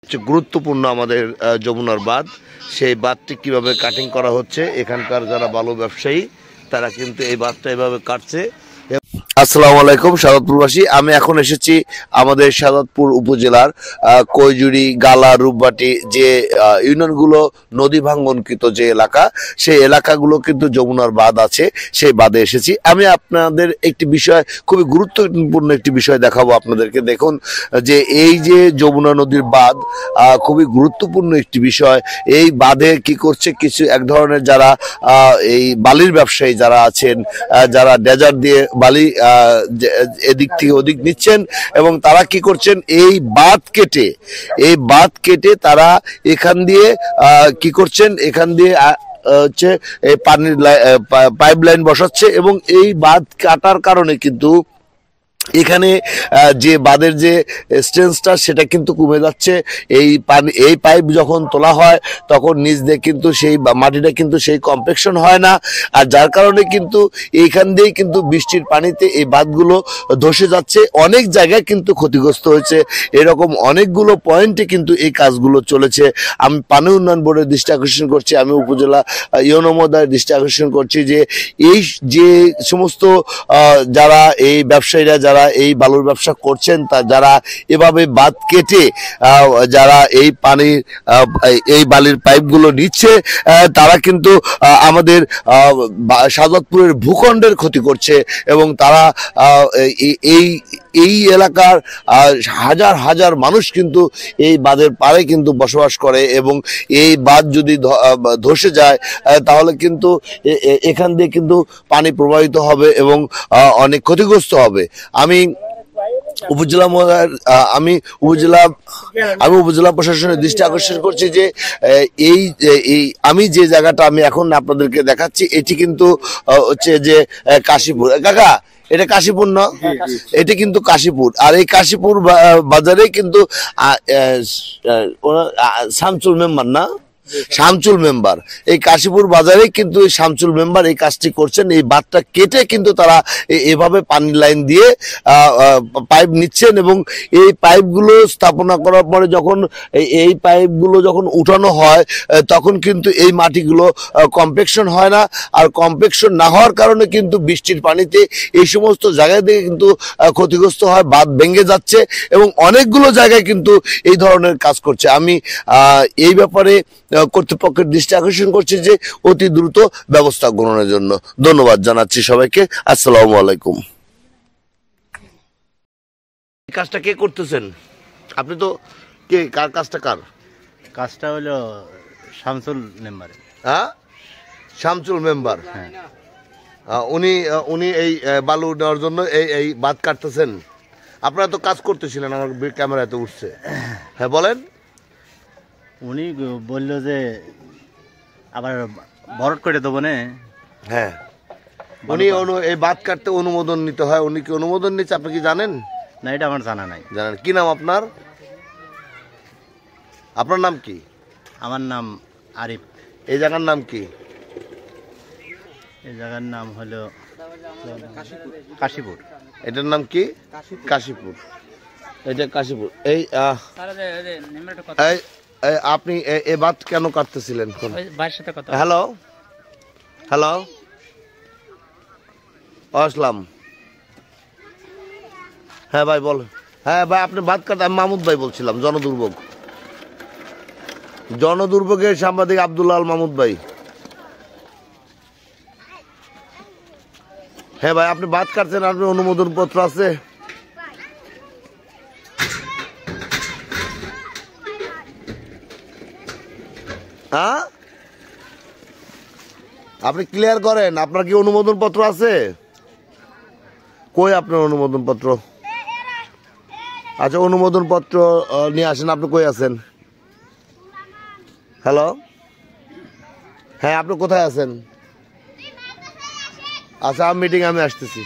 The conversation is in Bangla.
সবচেয়ে গুরুত্বপূর্ণ আমাদের যমুনার বাঁধ, সেই বাঁধটি কিভাবে কাটিং করা হচ্ছে, এখানকার যারা বালু ব্যবসায়ী তারা কিন্তু এই বাঁধটা এভাবে কাটছে। আসসালামু আলাইকুম সাদাতপুরবাসী, আমি এখন এসেছি আমাদের সাদাতপুর উপজেলার কৈজুরি, গালা, রূপবাটি যে ইউনিয়নগুলো নদী ভাঙ্গনকৃত যে এলাকা, সেই এলাকাগুলো কিন্তু যমুনার বাঁধ আছে, সেই বাঁধে এসেছি। আমি আপনাদের একটি বিষয়, খুবই গুরুত্বপূর্ণ একটি বিষয় দেখাবো আপনাদেরকে। দেখুন যে এই যে যমুনা নদীর বাঁধ খুবই গুরুত্বপূর্ণ একটি বিষয়। এই বাঁধে কি করছে, কিছু এক ধরনের যারা এই বালির ব্যবসায়ী যারা আছেন, যারা ডেজার দিয়ে বালি এদিক থেকে ওদিক নিচ্ছেন, এবং তারা কি করছেন, এই বাঁধ কেটে তারা এখান দিয়ে কি করছেন, এখান দিয়ে হচ্ছে এই পানির পাইপ লাইন বসাচ্ছে, এবং এই বাঁধ কাটার কারণে কিন্তু এখানে যে বাঁধের যে স্ট্রেংথটা সেটা কিন্তু কমে যাচ্ছে। এই পাইপ যখন তোলা হয় তখন নিচ দিয়ে কিন্তু সেই মাটিটা কিন্তু সেই কম্প্যাকশন হয় না, আর যার কারণে কিন্তু এইখান দিয়েই কিন্তু বৃষ্টির পানিতে এই বাঁধগুলো ধসে যাচ্ছে। অনেক জায়গায় কিন্তু ক্ষতিগ্রস্ত হয়েছে। এরকম অনেকগুলো পয়েন্টে কিন্তু এই কাজগুলো চলেছে। আমি পানি উন্নয়ন বোর্ডের দৃষ্টি আকর্ষণ করছি, আমি উপজেলা ইউনো মহোদয়ের দৃষ্টি আকর্ষণ করছি যে এই যে সমস্ত যারা এই ব্যবসায়ীরা যারা এই বালুর ব্যবসা করছেন, তা যারা এভাবে বাঁধ কেটে যারা এই পানির এই বালির পাইপগুলো নিচ্ছে, তারা কিন্তু আমাদের সাদাতপুরের ভূখণ্ডের ক্ষতি করছে, এবং তারা এই এলাকার হাজার হাজার মানুষ কিন্তু এই বাঁধের পাড়ে কিন্তু বসবাস করে, এবং এই বাঁধ যদি ধসে যায় তাহলে কিন্তু এখান দিয়ে কিন্তু পানি প্রবাহিত হবে এবং অনেক ক্ষতিগ্রস্ত হবে। আমি উপজেলা প্রশাসনের দৃষ্টি আকর্ষণ করছি যে আমি যে জায়গাটা আমি এখন আপনাদেরকে দেখাচ্ছি, এটি কিন্তু হচ্ছে যে কাশীপুর। কাকা, এটা কাশীপুর না? এটা কিন্তু কাশীপুর। আর এই কাশীপুর বাজারে কিন্তু শামচুল মেম্বার না, শামচুল মেম্বার, এই কাশীপুর বাজারে কিন্তু এই শামচুল মেম্বার এই কাজটি করছেন। এই বাঁধটা কেটে কিন্তু তারা এভাবে পানির লাইন দিয়ে পাইপ নিচ্ছেন, এবং এই পাইপগুলো স্থাপনা করার পরে যখন এই পাইপগুলো যখন উঠানো হয় তখন কিন্তু এই মাটিগুলো কম্প্যাকশন হয় না, আর কম্প্যাকশন না হওয়ার কারণে কিন্তু বৃষ্টির পানিতে এই সমস্ত জায়গা থেকে কিন্তু ক্ষতিগ্রস্ত হয়, বাঁধ ভেঙে যাচ্ছে, এবং অনেকগুলো জায়গায় কিন্তু এই ধরনের কাজ করছে। আমি এই ব্যাপারে কর্তৃপক্ষের দৃষ্টি আকর্ষণ করছি যে অতি দ্রুত ব্যবস্থা গ্রহণের জন্য। ধন্যবাদ জানাচ্ছি সবাইকে। আসসালামু আলাইকুম। এই কাজটা কে করতেছেন? আপনি তো কে, কার কাজটা? কাজটা হলো শামসুল মেম্বার। হ্যাঁ, শামসুল মেম্বার। উনি এই বালু নেওয়ার জন্য এই বাঁধ কাটতেছেন। আপনারা তো কাজ করতেছিলেন, আমার ক্যামেরাতে উঠছে। হ্যাঁ বলেন। উনি বলল যে আবার ভরট করে দেবো না। হ্যাঁ, উনি এই বাঁধ কাটতে অনুমোদন নিতে হয়। উনি কি অনুমোদন নিচ্ছে আপনি কি জানেন? না, এটা আমার জানা নাই। জানেন? কি নাম আপনার? আপনার নাম কি? আমার নাম আরিফ। এই জায়গার নাম কি? এই জায়গার নাম হলো কাশীপুর। এটার নাম কি? কাশীপুর। এটা কাশীপুর। আপনি এ বাঁধ কেন কাটতেছিলেন? হ্যালো হ্যালো, আসলাম। হ্যাঁ ভাই বল। হ্যাঁ ভাই, আপনি বাঁধ কাটতে, আমি মাহমুদ ভাই বলছিলাম, জনদুর্ভোগের সাংবাদিক আব্দুল্লাহ আল মাহমুদ ভাই। হ্যাঁ ভাই, আপনি বাঁধ কাটছেন, আপনার অনুমোদন পত্র আছে? হ্যাঁ, আপনি ক্লিয়ার করেন, আপনার কি অনুমোদন পত্র আছে? কই আপনার অনুমোদন পত্র? আচ্ছা, অনুমোদন পত্র নিয়ে আসেন। আপনি কই আছেন? হ্যালো, হ্যাঁ আপনি কোথায় আছেন? আচ্ছা, মিটিং আমি আসতেছি।